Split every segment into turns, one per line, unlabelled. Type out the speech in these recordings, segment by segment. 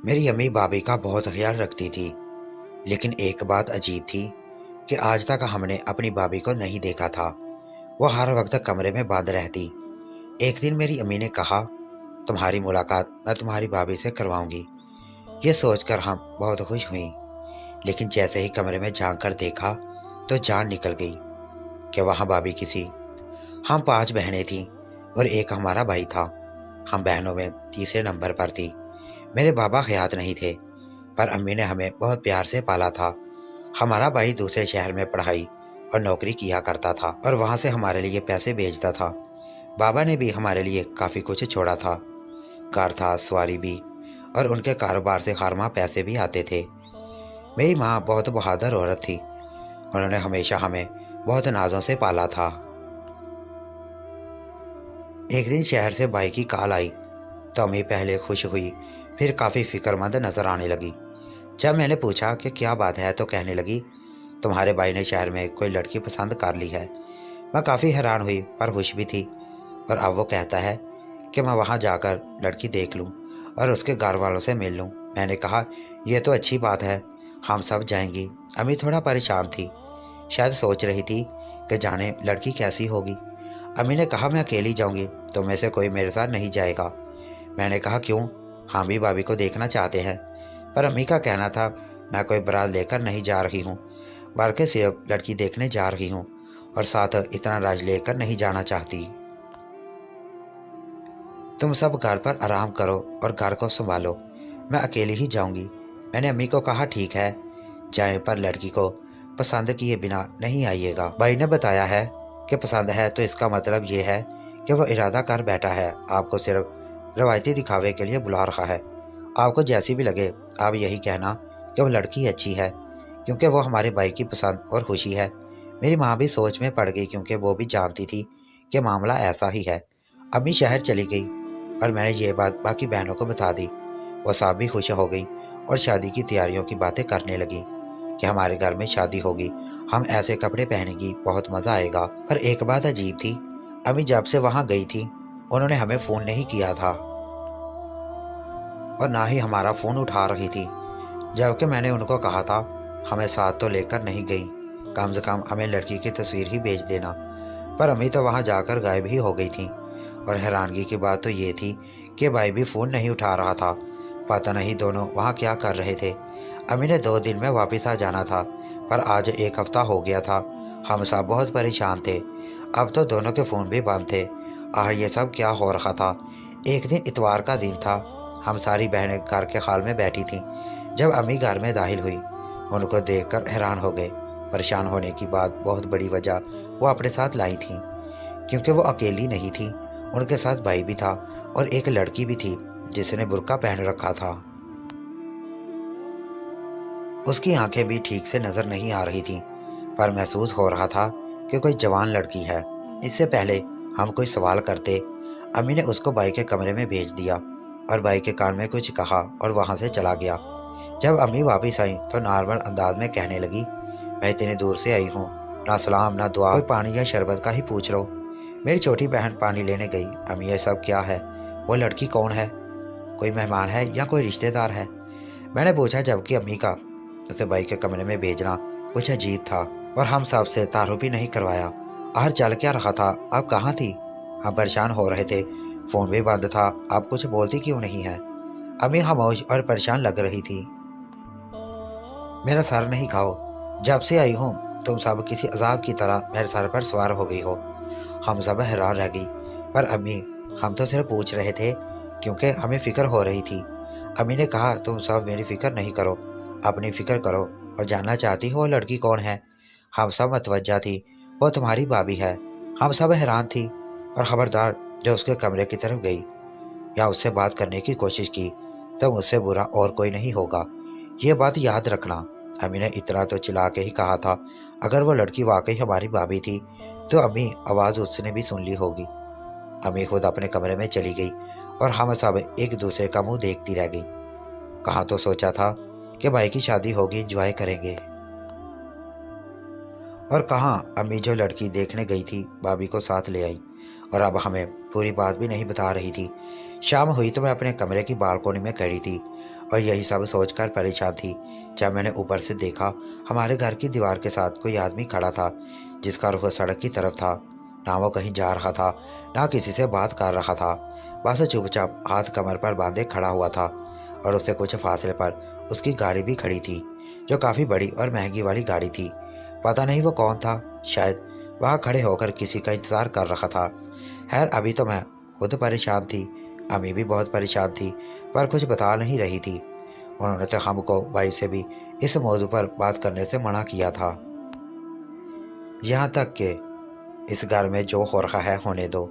मेरी अम्मी भाभी का बहुत ख्याल रखती थी, लेकिन एक बात अजीब थी कि आज तक हमने अपनी भाभी को नहीं देखा था। वो हर वक्त कमरे में बंद रहती। एक दिन मेरी अम्मी ने कहा, तुम्हारी मुलाकात मैं तुम्हारी भाभी से करवाऊंगी। ये सोचकर हम बहुत खुश हुई, लेकिन जैसे ही कमरे में झांक कर देखा तो जान निकल गई कि वहाँ भाभी किसी। हम 5 बहनें थीं और एक हमारा भाई था। हम बहनों में तीसरे नंबर पर थी। मेरे बाबा हयात नहीं थे, पर अम्मी ने हमें बहुत प्यार से पाला था। हमारा भाई दूसरे शहर में पढ़ाई और नौकरी किया करता था और वहाँ से हमारे लिए पैसे भेजता था। बाबा ने भी हमारे लिए काफ़ी कुछ छोड़ा था, घर था, सवारी भी, और उनके कारोबार से हर माह पैसे भी आते थे। मेरी माँ बहुत बहादुर औरत थी। उन्होंने हमेशा हमें बहुत नाजों से पाला था। एक दिन शहर से भाई की कॉल आई तो अम्मी पहले खुश हुई, फिर काफ़ी फिक्रमंद नजर आने लगी। जब मैंने पूछा कि क्या बात है तो कहने लगी, तुम्हारे भाई ने शहर में कोई लड़की पसंद कर ली है। मैं काफ़ी हैरान हुई पर खुश भी थी। और अब वो कहता है कि मैं वहाँ जाकर लड़की देख लूँ और उसके घर वालों से मिल लूँ। मैंने कहा, यह तो अच्छी बात है, हम सब जाएंगी। अम्मी थोड़ा परेशान थी, शायद सोच रही थी कि जाने लड़की कैसी होगी। अम्मी ने कहा, मैं अकेली जाऊंगी, तुम में से कोई मेरे साथ नहीं जाएगा। मैंने कहा, क्यों? हम भी भाभी को देखना चाहते हैं। पर अम्मी का कहना था, मैं कोई बारात लेकर नहीं जा रही हूँ, बल्कि सिर्फ लड़की देखने जा रही हूँ और साथ इतना राज लेकर नहीं जाना चाहती। तुम सब घर पर आराम करो और घर को संभालो, मैं अकेली ही जाऊंगी। मैंने अम्मी को कहा, ठीक है, जाएं, पर लड़की को पसंद किए बिना नहीं आइएगा। भाई ने बताया है कि पसंद है तो इसका मतलब ये है कि वो इरादा कर बैठा है, आपको सिर्फ रवायती दिखावे के लिए बुला रहा है। आपको जैसी भी लगे आप यही कहना कि वो लड़की अच्छी है, क्योंकि वो हमारे भाई की पसंद और खुशी है। मेरी माँ भी सोच में पड़ गई, क्योंकि वो भी जानती थी कि मामला ऐसा ही है। अम्मी शहर चली गई और मैंने ये बात बाकी बहनों को बता दी। वो सब भी खुश हो गई और शादी की तैयारियों की बातें करने लगी कि हमारे घर में शादी होगी, हम ऐसे कपड़े पहनेंगी, बहुत मज़ा आएगा। पर एक बात अजीब थी, अम्मी जब से वहाँ गई थी उन्होंने हमें फ़ोन नहीं किया था और ना ही हमारा फ़ोन उठा रही थी। जबकि मैंने उनको कहा था, हमें साथ तो लेकर नहीं गई, कम से कम हमें लड़की की तस्वीर ही भेज देना। पर अम्मी तो वहाँ जाकर गायब ही हो गई थी। और हैरानगी की बात तो ये थी कि भाई भी फ़ोन नहीं उठा रहा था। पता नहीं दोनों वहाँ क्या कर रहे थे। अम्मी ने 2 दिन में वापस आ जाना था, पर आज 1 हफ्ता हो गया था। हम सब बहुत परेशान थे। अब तो दोनों के फ़ोन भी बंद थे। आखिर ये सब क्या हो रहा था। एक दिन इतवार का दिन था। हम सारी बहनें घर के हाल में बैठी थीं। जब अम्मी घर में दाखिल हुई, उनको देखकर हैरान हो गए। परेशान होने की बात बहुत बड़ी वजह वो अपने साथ लाई थी, क्योंकि वो अकेली नहीं थी, उनके साथ भाई भी था और एक लड़की भी थी जिसने बुर्का पहन रखा था। उसकी आंखें भी ठीक से नजर नहीं आ रही थीं, पर महसूस हो रहा था कि कोई जवान लड़की है। इससे पहले हम कोई सवाल करते, अम्मी ने उसको भाई के कमरे में भेज दिया और भाई के कान में कुछ कहा और वहां से चला गया। जब अम्मी वापस आई तो नॉर्मल अंदाज में कहने लगी, मैं इतनी दूर से आई हूँ, ना सलाम ना दुआ, कोई पानी या शरबत का ही पूछ लो। मेरी छोटी बहन पानी लेने गई। अम्मी, ये सब क्या है? वो लड़की कौन है? कोई मेहमान है या कोई रिश्तेदार है? मैंने पूछा, जबकि अम्मी का उसे भाई के कमरे में भेजना कुछ अजीब था और हम सब से तारुफ भी नहीं करवाया। आखिर चल क्या रहा था? आप कहाँ थी? हम परेशान हो रहे थे, फोन भी बंद था, आप कुछ बोलती क्यों नहीं है? अम्मी खामोश और परेशान लग रही थी। मेरा सर नहीं खाओ, जब से आई हूँ तुम सब किसी अजाब की तरह मेरे सर पर सवार हो गई हो। हम सब हैरान रह गई। पर अम्मी, हम तो सिर्फ पूछ रहे थे क्योंकि हमें फिक्र हो रही थी। अम्मी ने कहा, तुम सब मेरी फिक्र नहीं करो, अपनी फिक्र करो। और जानना चाहती हो वो लड़की कौन है? हम सब मतवज्जा थी, वो तुम्हारी भाभी है। हम सब हैरान थी और खबरदार जो उसके कमरे की तरफ गई या उससे बात करने की कोशिश की तो मुझसे बुरा और कोई नहीं होगा, ये बात याद रखना। अम्मी ने इतना तो चिल्ला के ही कहा था, अगर वो लड़की वाकई हमारी भाभी थी तो अम्मी आवाज़ उसने भी सुन ली होगी। अम्मी खुद अपने कमरे में चली गई और हम सब एक दूसरे का मुंह देखती रह गई। कहाँ तो सोचा था कि भाई की शादी होगी, एंजॉय करेंगे, और कहाँ अम्मी जो लड़की देखने गई थी भाभी को साथ ले आई और अब हमें पूरी बात भी नहीं बता रही थी। शाम हुई तो मैं अपने कमरे की बालकोनी में खड़ी थी और यही सब सोचकर परेशान थी जब मैंने ऊपर से देखा हमारे घर की दीवार के साथ कोई आदमी खड़ा था जिसका रुख सड़क की तरफ था। ना वो कहीं जा रहा था, ना किसी से बात कर रहा था, बस चुपचाप हाथ कमर पर बांधे खड़ा हुआ था। और उससे कुछ फासले पर उसकी गाड़ी भी खड़ी थी, जो काफ़ी बड़ी और महंगी वाली गाड़ी थी। पता नहीं वो कौन था, शायद वहाँ खड़े होकर किसी का इंतज़ार कर रहा था। खैर अभी तो मैं खुद परेशान थी, अम्मी भी बहुत परेशान थी, पर कुछ बता नहीं रही थी। उन्होंने तो हमको भाई से भी इस मौजू पर बात करने से मना किया था। यहाँ तक कि इस घर में जो हो रहा है होने दो,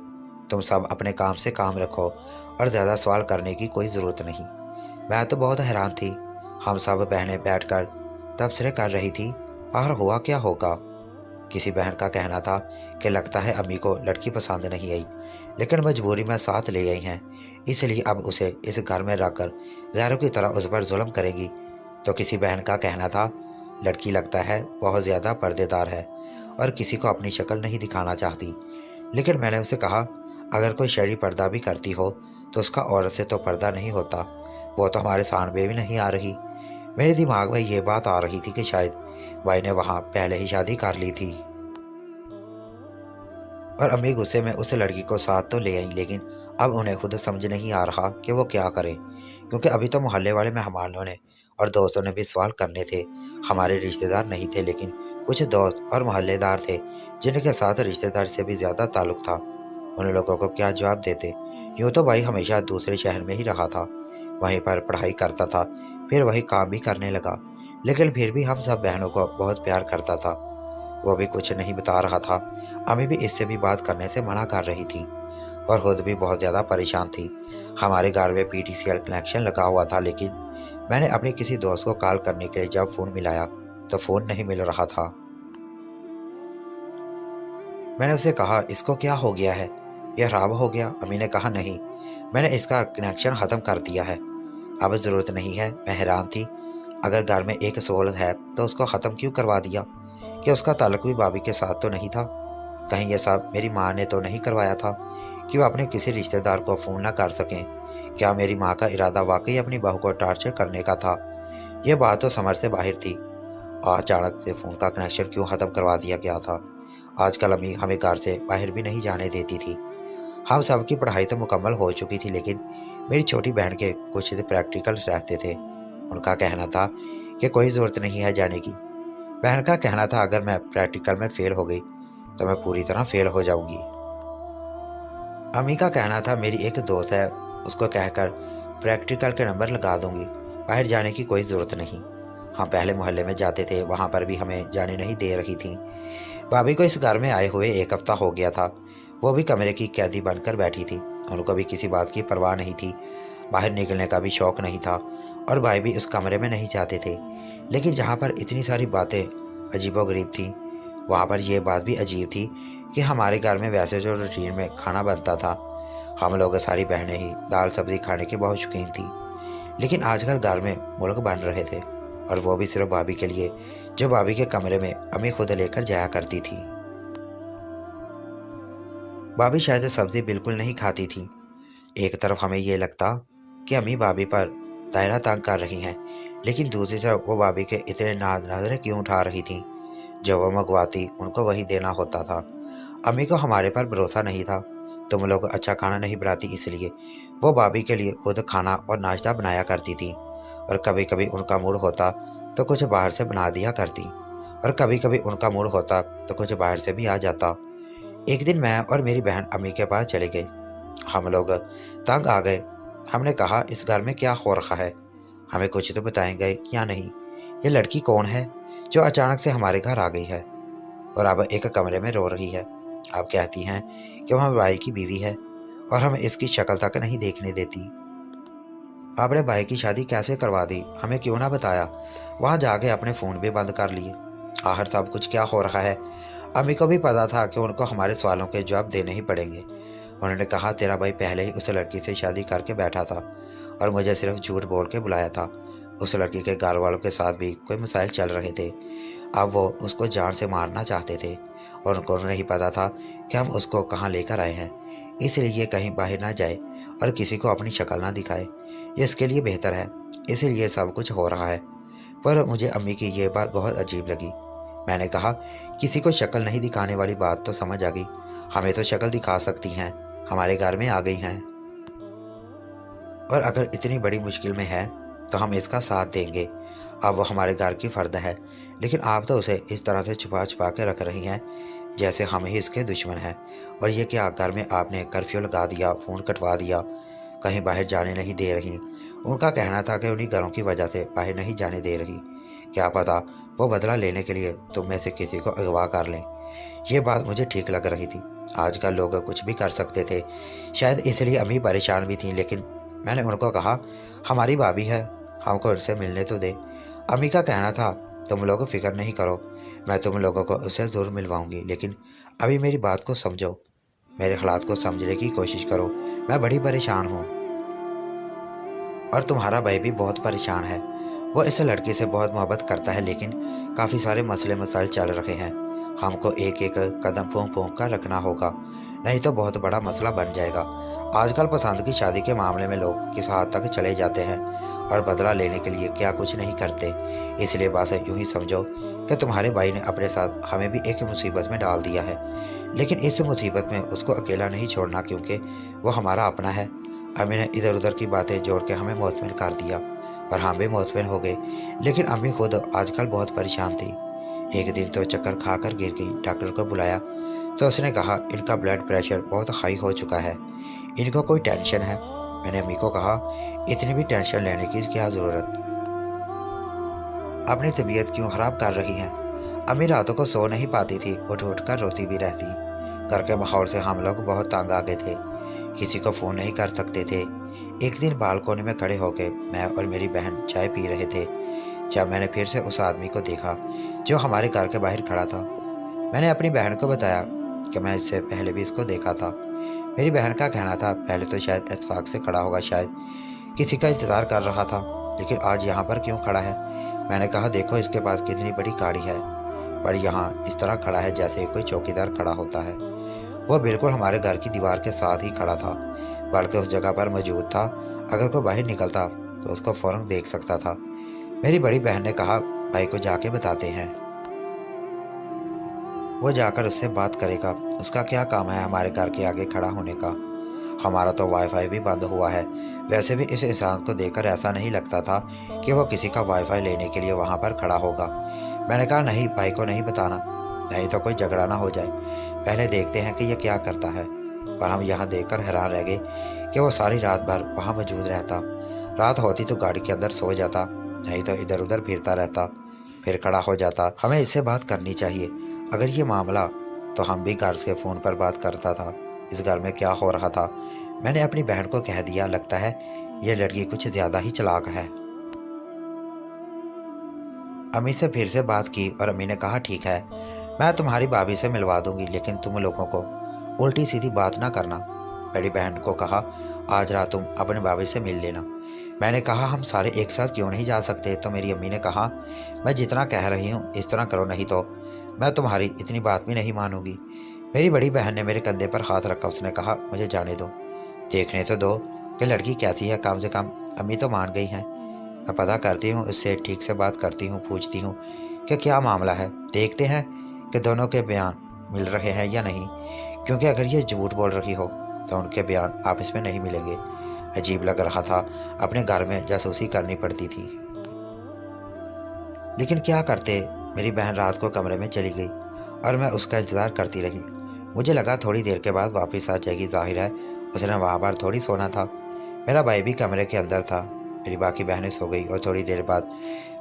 तुम सब अपने काम से काम रखो और ज़्यादा सवाल करने की कोई ज़रूरत नहीं। मैं तो बहुत हैरान थी। हम सब बहनें बैठकर तबसरे कर रही थी, बाहर हुआ क्या होगा। किसी बहन का कहना था कि लगता है अम्मी को लड़की पसंद नहीं आई, लेकिन मजबूरी में साथ ले आई हैं, इसलिए अब उसे इस घर में रखकर गैरों की तरह उस पर जुल्म करेंगी। तो किसी बहन का कहना था लड़की लगता है बहुत ज़्यादा पर्देदार है और किसी को अपनी शक्ल नहीं दिखाना चाहती। लेकिन मैंने उसे कहा अगर कोई शहरी पर्दा भी करती हो तो उसका औरत से तो पर्दा नहीं होता, वो तो हमारे सामने भी नहीं आ रही। मेरे दिमाग में ये बात आ रही थी कि शायद भाई ने वहाँ पहले ही शादी कर ली थी और अम्मी गुस्से में उस लड़की को साथ तो ले आई, लेकिन अब उन्हें खुद समझ नहीं आ रहा कि वो क्या करें, क्योंकि अभी तो मोहल्ले वाले मेहमानों ने और दोस्तों ने भी सवाल करने थे। हमारे रिश्तेदार नहीं थे, लेकिन कुछ दोस्त और मोहल्लेदार थे जिनके साथ रिश्तेदार से भी ज़्यादा ताल्लुक था। उन लोगों को क्या जवाब देते। यूँ तो भाई हमेशा दूसरे शहर में ही रहा था, वहीं पर पढ़ाई करता था, फिर वही काम भी करने लगा, लेकिन फिर भी हम सब बहनों को बहुत प्यार करता था। वो भी कुछ नहीं बता रहा था। अम्मी भी इससे भी बात करने से मना कर रही थी और खुद भी बहुत ज़्यादा परेशान थी। हमारे घर में पीटीसीएल कनेक्शन लगा हुआ था, लेकिन मैंने अपने किसी दोस्त को कॉल करने के लिए जब फ़ोन मिलाया तो फ़ोन नहीं मिल रहा था। मैंने उसे कहा इसको क्या हो गया है, यह खराब हो गया। अम्मी ने कहा नहीं, मैंने इसका कनेक्शन ख़त्म कर दिया है, अब ज़रूरत नहीं है। मैं हैरान थी, अगर घर में एक सोल है तो उसको ख़त्म क्यों करवा दिया, कि उसका ताल्लुक भी भाभी के साथ तो नहीं था। कहीं ये सब मेरी माँ ने तो नहीं करवाया था कि वो अपने किसी रिश्तेदार को फ़ोन ना कर सकें। क्या मेरी माँ का इरादा वाकई अपनी बहू को टॉर्चर करने का था? यह बात तो समझ से बाहर थी। अचानक से फ़ोन का कनेक्शन क्यों ख़त्म करवा दिया गया था? आजकल अम्मी हमें घर से बाहर भी नहीं जाने देती थी। हम सब की पढ़ाई तो मुकम्मल हो चुकी थी, लेकिन मेरी छोटी बहन के कुछ प्रैक्टिकल रहते थे। उनका कहना था कि कोई ज़रूरत नहीं है जाने की। बहन का कहना था अगर मैं प्रैक्टिकल में फ़ेल हो गई तो मैं पूरी तरह फ़ेल हो जाऊंगी। अम्मी का कहना था मेरी एक दोस्त है, उसको कहकर प्रैक्टिकल के नंबर लगा दूंगी, बाहर जाने की कोई ज़रूरत नहीं। हम पहले मोहल्ले में जाते थे, वहाँ पर भी हमें जाने नहीं दे रही थी। भाभी को इस घर में आए हुए एक हफ्ता हो गया था, वो भी कमरे की कैदी बनकर बैठी थी। उनको भी किसी बात की परवाह नहीं थी, बाहर निकलने का भी शौक़ नहीं था और भाई भी उस कमरे में नहीं जाते थे। लेकिन जहाँ पर इतनी सारी बातें अजीबोगरीब थीं, वहाँ पर यह बात भी अजीब थी कि हमारे घर में वैसे जो रूटीन में खाना बनता था, हम लोग सारी बहनें ही दाल सब्ज़ी खाने की बहुत शौकीन थी। लेकिन आजकल घर में मुर्ग बन रहे थे, और वो भी सिर्फ भाभी के लिए, जो भाभी के कमरे में अम्मी खुद लेकर जाया करती थी। भाभी शायद सब्ज़ी बिल्कुल नहीं खाती थी। एक तरफ हमें ये लगता कि अम्मी भाभी पर दायरा तंग कर रही हैं, लेकिन दूसरी तरफ वो भाभी के इतने नज़रें क्यों उठा रही थीं। जो वो मंगवाती उनको वही देना होता था। अम्मी को हमारे पर भरोसा नहीं था। तुम लोग अच्छा खाना नहीं बनाती, इसलिए वो भाभी के लिए खुद खाना और नाश्ता बनाया करती थी, और कभी कभी उनका मूड होता तो कुछ बाहर से बना दिया करती, और कभी कभी उनका मूड होता तो कुछ बाहर से भी आ जाता। एक दिन मैं और मेरी बहन अम्मी के पास चले गए। हम लोग तंग आ गए। हमने कहा इस घर में क्या हो रखा है, हमें कुछ तो बताएंगे या नहीं। ये लड़की कौन है जो अचानक से हमारे घर आ गई है और अब एक कमरे में रो रही है। आप कहती हैं कि वह भाई की बीवी है और हमें इसकी शक्ल तक नहीं देखने देती। आपने भाई की शादी कैसे करवा दी, हमें क्यों ना बताया? वहाँ जाके अपने फ़ोन भी बंद कर लिए। आखिर सब कुछ क्या हो रहा है? अम्मी को भी पता था कि उनको हमारे सवालों के जवाब देने ही पड़ेंगे। उन्होंने कहा तेरा भाई पहले ही उस लड़की से शादी करके बैठा था और मुझे सिर्फ झूठ बोल के बुलाया था। उस लड़की के घर वालों के साथ भी कोई मसाइल चल रहे थे। अब वो उसको जान से मारना चाहते थे और उनको नहीं पता था कि हम उसको कहाँ लेकर आए हैं, इसलिए ये कहीं बाहर ना जाए और किसी को अपनी शक्ल ना दिखाए। ये इसके लिए बेहतर है, इसीलिए सब कुछ हो रहा है। पर मुझे अम्मी की ये बात बहुत अजीब लगी। मैंने कहा, किसी को शक्ल नहीं दिखाने वाली बात तो समझ आ गई, हमें तो शक्ल दिखा सकती हैं, हमारे घर में आ गई हैं, और अगर इतनी बड़ी मुश्किल में है तो हम इसका साथ देंगे। अब वो हमारे घर की फ़र्द है, लेकिन आप तो उसे इस तरह से छुपा छुपा के रख रही हैं जैसे हम ही इसके दुश्मन हैं। और ये क्या, घर में आपने कर्फ्यू लगा दिया, फ़ोन कटवा दिया, कहीं बाहर जाने नहीं दे रही। उनका कहना था कि उन्हीं घरों की वजह से बाहर नहीं जाने दे रही। क्या पता वो बदला लेने के लिए तुम में से किसी को अगवा कर लें। ये बात मुझे ठीक लग रही थी। आजकल लोग कुछ भी कर सकते थे, शायद इसलिए अम्मी परेशान भी थी। लेकिन मैंने उनको कहा, हमारी भाभी है, हमको उनसे मिलने तो दे। अम्मी का कहना था, तुम लोग फिक्र नहीं करो, मैं तुम लोगों को उससे ज़रूर मिलवाऊंगी, लेकिन अभी मेरी बात को समझो, मेरे हालात को समझने की कोशिश करो। मैं बड़ी परेशान हूँ और तुम्हारा भाई भी बहुत परेशान है। वो इस लड़की से बहुत मोहब्बत करता है, लेकिन काफ़ी सारे मसले मसाइल चल रहे हैं। हमको एक एक कदम फूंक फूंक कर रखना होगा, नहीं तो बहुत बड़ा मसला बन जाएगा। आजकल पसंद की शादी के मामले में लोग किस हद तक चले जाते हैं और बदला लेने के लिए क्या कुछ नहीं करते। इसलिए बस यूं ही समझो कि तुम्हारे भाई ने अपने साथ हमें भी एक मुसीबत में डाल दिया है, लेकिन इस मुसीबत में उसको अकेला नहीं छोड़ना, क्योंकि वो हमारा अपना है। अम्मी ने इधर उधर की बातें जोड़ के हमें मुतमिन कर दिया और हम भी मुतमिन हो गए। लेकिन अम्मी खुद आजकल बहुत परेशान थी। एक दिन तो चक्कर खा कर गिर गई। डॉक्टर को बुलाया तो उसने कहा, इनका ब्लड प्रेशर बहुत हाई हो चुका है, इनको कोई टेंशन है। मैंने अम्मी को कहा, इतनी भी टेंशन लेने की क्या ज़रूरत, अपनी तबीयत क्यों ख़राब कर रही हैं। अम्मी रातों को सो नहीं पाती थी, उठ उठ कर रोती भी रहती। घर के माहौल से हम लोग बहुत तंग आ गए थे, किसी को फ़ोन नहीं कर सकते थे। एक दिन बालकोनी में खड़े होकर मैं और मेरी बहन चाय पी रहे थे, जब मैंने फिर से उस आदमी को देखा जो हमारे घर के बाहर खड़ा था। मैंने अपनी बहन को बताया कि मैं इससे पहले भी इसको देखा था। मेरी बहन का कहना था, पहले तो शायद इत्तेफाक से खड़ा होगा, शायद किसी का इंतज़ार कर रहा था, लेकिन आज यहाँ पर क्यों खड़ा है। मैंने कहा, देखो इसके पास कितनी बड़ी गाड़ी है, पर यहाँ इस तरह खड़ा है जैसे कोई चौकीदार खड़ा होता है। वो बिल्कुल हमारे घर की दीवार के साथ ही खड़ा था, बल्कि उस जगह पर मौजूद था। अगर कोई बाहर निकलता तो उसको फ़ौरन देख सकता था। मेरी बड़ी बहन ने कहा, भाई को जाके बताते हैं, वो जाकर उससे बात करेगा, उसका क्या काम है हमारे घर के आगे खड़ा होने का। हमारा तो वाईफाई भी बंद हुआ है। वैसे भी इस इंसान को देखकर ऐसा नहीं लगता था कि वो किसी का वाईफाई लेने के लिए वहाँ पर खड़ा होगा। मैंने कहा, नहीं, भाई को नहीं बताना, नहीं तो कोई झगड़ा ना हो जाए, पहले देखते हैं कि ये क्या करता है। पर हम यहाँ देखकर हैरान रह गए कि वो सारी रात भर वहाँ मौजूद रहता। रात होती तो गाड़ी के अंदर सो जाता, नहीं तो इधर उधर फिरता रहता, फिर खड़ा हो जाता। हमें इससे बात करनी चाहिए, अगर ये मामला तो हम भी घर से फ़ोन पर बात करता था, इस घर में क्या हो रहा था। मैंने अपनी बहन को कह दिया, लगता है ये लड़की कुछ ज़्यादा ही चालाक है। अम्मी से फिर से बात की और अम्मी ने कहा, ठीक है, मैं तुम्हारी भाभी से मिलवा दूंगी, लेकिन तुम लोगों को उल्टी सीधी बात ना करना। बड़ी बहन को कहा, आज रात तुम अपने भाभी से मिल लेना। मैंने कहा, हम सारे एक साथ क्यों नहीं जा सकते। तो मेरी अम्मी ने कहा, मैं जितना कह रही हूँ इस तरह करो, नहीं तो मैं तुम्हारी इतनी बात भी नहीं मानूंगी। मेरी बड़ी बहन ने मेरे कंधे पर हाथ रखा, उसने कहा, मुझे जाने दो, देखने तो दो कि लड़की कैसी है। कम से कम अम्मी तो मान गई हैं। मैं पता करती हूँ, उससे ठीक से बात करती हूँ, पूछती हूँ कि क्या मामला है, देखते हैं कि दोनों के बयान मिल रहे हैं या नहीं, क्योंकि अगर ये झूठ बोल रही हो तो उनके बयान आपस में नहीं मिलेंगे। अजीब लग रहा था, अपने घर में जासूसी करनी पड़ती थी, लेकिन क्या करते। मेरी बहन रात को कमरे में चली गई और मैं उसका इंतज़ार करती रही। मुझे लगा थोड़ी देर के बाद वापस आ जाएगी, जाहिर है उसने वहाँ पर थोड़ी सोना था। मेरा भाई भी कमरे के अंदर था। मेरी बाकी बहनें सो गई और थोड़ी देर बाद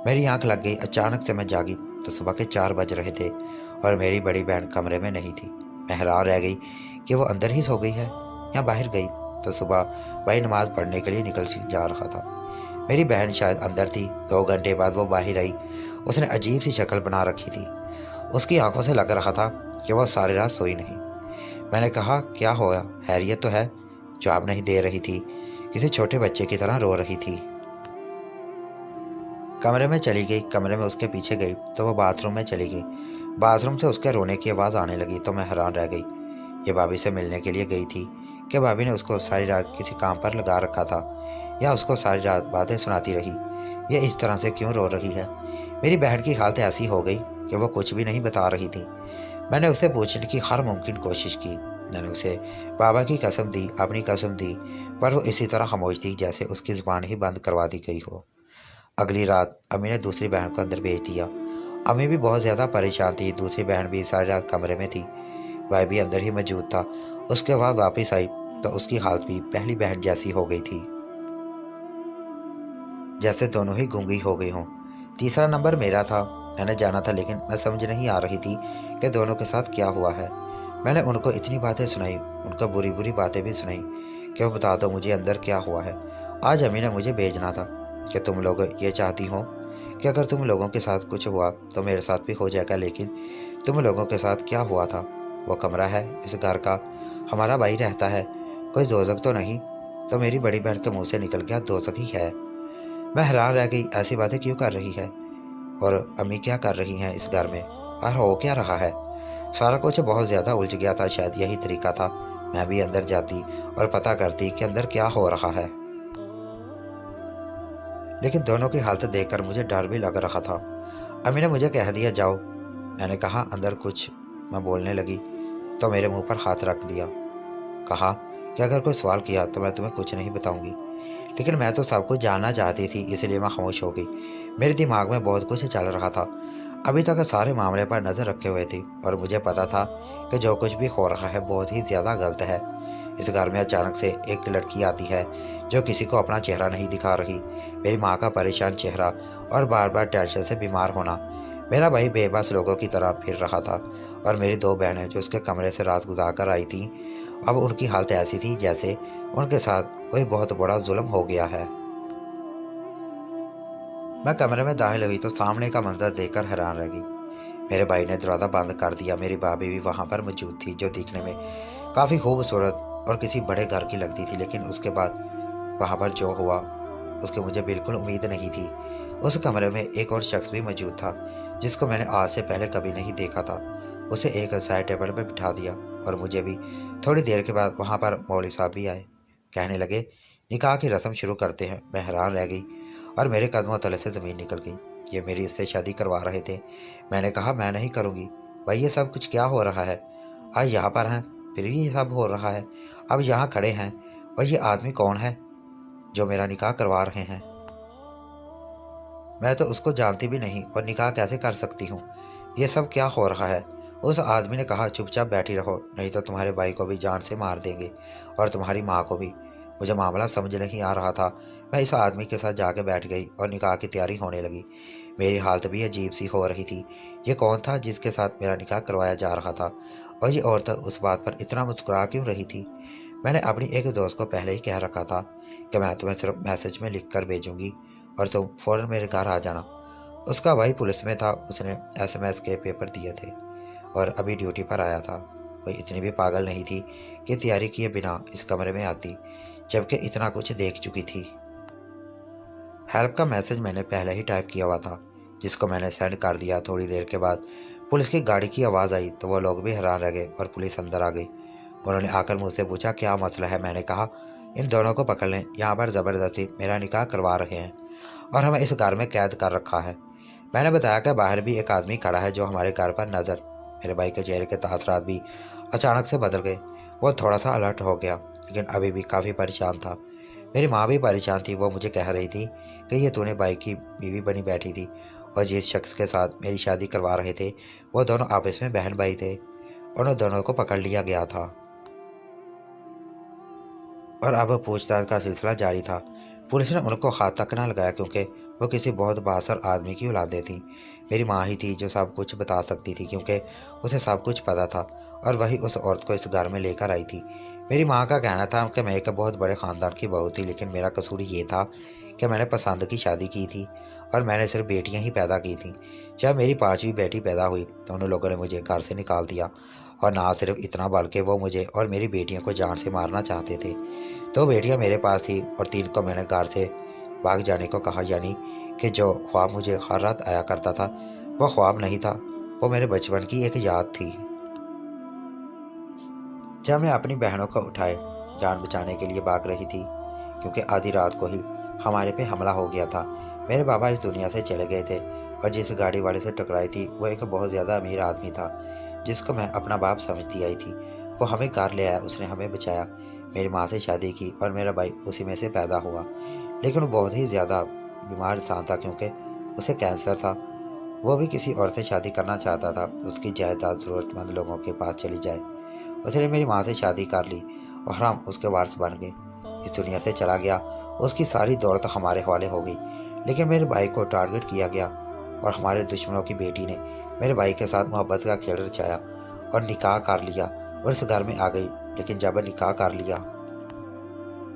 मेरी आंख लग गई। अचानक से मैं जागी तो सुबह के 4 बज रहे थे और मेरी बड़ी बहन कमरे में नहीं थी। मैं हैरान रह गई कि वो अंदर ही सो गई है या बाहर गई। तो सुबह भाई नमाज़ पढ़ने के लिए निकल जा रहा था। मेरी बहन शायद अंदर थी। 2 घंटे बाद वो बाहर आई। उसने अजीब सी शक्ल बना रखी थी। उसकी आंखों से लग रहा था कि वह सारी रात सोई नहीं। मैंने कहा, क्या होगा, खैरियत तो है। जवाब नहीं दे रही थी, किसी छोटे बच्चे की तरह रो रही थी। कमरे में चली गई। कमरे में उसके पीछे गई तो वो बाथरूम में चली गई। बाथरूम से उसके रोने की आवाज़ आने लगी तो मैं हैरान रह गई। ये भाभी से मिलने के लिए गई थी कि भाभी ने उसको सारी रात किसी काम पर लगा रखा था, या उसको सारी रात बातें सुनाती रही। ये इस तरह से क्यों रो रही है? मेरी बहन की हालत ऐसी हो गई कि वो कुछ भी नहीं बता रही थी। मैंने उससे पूछने की हर मुमकिन कोशिश की। मैंने उसे बाबा की कसम दी, अपनी कसम दी, पर वो इसी तरह खामोश थी जैसे उसकी ज़ुबान ही बंद करवा दी गई हो। अगली रात अम्मी ने दूसरी बहन को अंदर भेज दिया। अम्मी भी बहुत ज़्यादा परेशान थी। दूसरी बहन भी सारी रात कमरे में थी। भाई भी अंदर ही मौजूद था। उसके बाद वापस आई तो उसकी हालत भी पहली बहन जैसी हो गई थी, जैसे दोनों ही गूंगी हो गई हों। तीसरा नंबर मेरा था। मैंने जाना था, लेकिन मैं समझ नहीं आ रही थी कि दोनों के साथ क्या हुआ है। मैंने उनको इतनी बातें सुनाई, उनको बुरी बुरी बातें भी सुनाई कि वो बता दो मुझे अंदर क्या हुआ है। आज अम्मी ने मुझे भेजना था कि तुम लोग ये चाहती हो कि अगर तुम लोगों के साथ कुछ हुआ तो मेरे साथ भी हो जाएगा, लेकिन तुम लोगों के साथ क्या हुआ था? वो कमरा है इस घर का, हमारा भाई रहता है, कोई दोजक तो नहीं? तो मेरी बड़ी बहन के मुंह से निकल गया दोजक ही है। मैं हैरान रह गई, ऐसी बातें क्यों कर रही है? और अम्मी क्या कर रही हैं इस घर में, और हो क्या रहा है? सारा कुछ बहुत ज़्यादा उलझ गया था। शायद यही तरीका था, मैं भी अंदर जाती और पता करती कि अंदर क्या हो रहा है। लेकिन दोनों की हालत देखकर मुझे डर भी लग रहा था। अम्मी ने मुझे कह दिया जाओ। मैंने कहा अंदर कुछ। मैं बोलने लगी तो मेरे मुंह पर हाथ रख दिया। कहा कि अगर कोई सवाल किया तो मैं तुम्हें कुछ नहीं बताऊंगी। लेकिन मैं तो सब कुछ जानना चाहती थी, इसलिए मैं खामोश हो गई। मेरे दिमाग में बहुत कुछ चल रहा था। अभी तक सारे मामले पर नज़र रखे हुए थी और मुझे पता था कि जो कुछ भी हो रहा है बहुत ही ज़्यादा गलत है। इस घर में अचानक से एक लड़की आती है जो किसी को अपना चेहरा नहीं दिखा रही। मेरी माँ का परेशान चेहरा और बार बार टेंशन से बीमार होना। मेरा भाई बेबस लोगों की तरह फिर रहा था, और मेरी दो बहनें जो उसके कमरे से रात गुजार कर आई थीं, अब उनकी हालत ऐसी थी जैसे उनके साथ कोई बहुत बड़ा जुल्म हो गया है। मैं कमरे में दाखिल हुई तो सामने का मंजर देखकर हैरान रह गई। मेरे भाई ने दरवाज़ा बंद कर दिया। मेरी भाभी भी वहाँ पर मौजूद थी, जो दिखने में काफ़ी खूबसूरत और किसी बड़े घर की लगती थी। लेकिन उसके बाद वहाँ पर जो हुआ उसकी मुझे बिल्कुल उम्मीद नहीं थी। उस कमरे में एक और शख्स भी मौजूद था जिसको मैंने आज से पहले कभी नहीं देखा था। उसे एक साइड टेबल पर बिठा दिया और मुझे भी। थोड़ी देर के बाद वहाँ पर मौलवी साहब भी आए। कहने लगे निकाह की रस्म शुरू करते हैं। मैं हैरान रह गई और मेरे कदमों तले से ज़मीन निकल गई। ये मेरी इससे शादी करवा रहे थे। मैंने कहा मैं नहीं करूँगी। भाई ये सब कुछ क्या हो रहा है? आज यहाँ पर हैं, फिर ये सब हो रहा है। अब यहाँ खड़े हैं, और ये आदमी कौन है जो मेरा निकाह करवा रहे हैं? मैं तो उसको जानती भी नहीं और निकाह कैसे कर सकती हूँ? ये सब क्या हो रहा है? उस आदमी ने कहा चुपचाप बैठी रहो, नहीं तो तुम्हारे भाई को भी जान से मार देंगे और तुम्हारी माँ को भी। मुझे मामला समझ नहीं आ रहा था। मैं इस आदमी के साथ जाके बैठ गई और निकाह की तैयारी होने लगी। मेरी हालत भी अजीब सी हो रही थी। ये कौन था जिसके साथ मेरा निकाह करवाया जा रहा था, और ये औरत उस बात पर इतना मुस्कुरा क्यों रही थी? मैंने अपनी एक दोस्त को पहले ही कह रखा था कि मैं तुम्हें सिर्फ मैसेज में लिख कर भेजूंगी और तुम फ़ौरन मेरे घर आ जाना। उसका भाई पुलिस में था, उसने एसएमएस के पेपर दिए थे और अभी ड्यूटी पर आया था। कोई इतनी भी पागल नहीं थी कि तैयारी किए बिना इस कमरे में आती, जबकि इतना कुछ देख चुकी थी। हेल्प का मैसेज मैंने पहले ही टाइप किया हुआ था, जिसको मैंने सेंड कर दिया। थोड़ी देर के बाद पुलिस की गाड़ी की आवाज़ आई तो वो लोग भी हैरान रह गए और पुलिस अंदर आ गई। उन्होंने आकर मुझसे पूछा क्या मसला है। मैंने कहा इन दोनों को पकड़ लें, यहाँ पर ज़बरदस्ती मेरा निकाह करवा रहे हैं और हमें इस घर में कैद कर रखा है। मैंने बताया कि बाहर भी एक आदमी खड़ा है जो हमारे घर पर नज़र। मेरे भाई के चेहरे के तासरात भी अचानक से बदल गए। वो थोड़ा सा अलर्ट हो गया, लेकिन अभी भी काफ़ी परेशान था। मेरी माँ भी परेशान थी। वो मुझे कह रही थी कि ये तूने भाई की बीवी बनी बैठी थी, और जिस शख्स के साथ मेरी शादी करवा रहे थे वो दोनों आपस में बहन भाई थे, और उन दोनों को पकड़ लिया गया था और अब पूछताछ का सिलसिला जारी था। पुलिस ने उनको हाथ तक ना लगाया क्योंकि वो किसी बहुत बासर आदमी की औलादें थी। मेरी माँ ही थी जो सब कुछ बता सकती थी, क्योंकि उसे सब कुछ पता था और वही उस औरत को इस घर में लेकर आई थी। मेरी माँ का कहना था कि मैं एक बहुत बड़े ख़ानदान की बहू थी, लेकिन मेरा कसूर ये था कि मैंने पसंद की शादी की थी और मैंने सिर्फ बेटियाँ ही पैदा की थीं। जब मेरी पाँचवीं बेटी पैदा हुई तो उन लोगों ने मुझे घर से निकाल दिया, और ना सिर्फ इतना बल्कि वो मुझे और मेरी बेटियों को जान से मारना चाहते थे। दो बेटियां मेरे पास थी और तीन को मैंने घर से भाग जाने को कहा, यानी कि जो ख्वाब मुझे हर रात आया करता था वो ख्वाब नहीं था, वो मेरे बचपन की एक याद थी। जब मैं अपनी बहनों को उठाए जान बचाने के लिए भाग रही थी, क्योंकि आधी रात को ही हमारे पे हमला हो गया था। मेरे बाबा इस दुनिया से चले गए थे और जिस गाड़ी वाले से टकराई थी वो एक बहुत ज़्यादा अमीर आदमी था, जिसको मैं अपना बाप समझती आई थी। वो हमें कार ले आया, उसने हमें बचाया, मेरी माँ से शादी की और मेरा भाई उसी में से पैदा हुआ। लेकिन वो बहुत ही ज़्यादा बीमार इंसान था, क्योंकि उसे कैंसर था। वो भी किसी और से शादी करना चाहता था, उसकी जायदाद ज़रूरतमंद लोगों के पास चली जाए। उसने मेरी माँ से शादी कर ली और हम उसके वारिस बन गए। इस दुनिया से चला गया, उसकी सारी दौलत हमारे हवाले हो गई। लेकिन मेरे भाई को टारगेट किया गया और हमारे दुश्मनों की बेटी ने मेरे भाई के साथ मोहब्बत का खेल रचाया और निकाह कर लिया और इस घर में आ गई। लेकिन जब निकाह कर लिया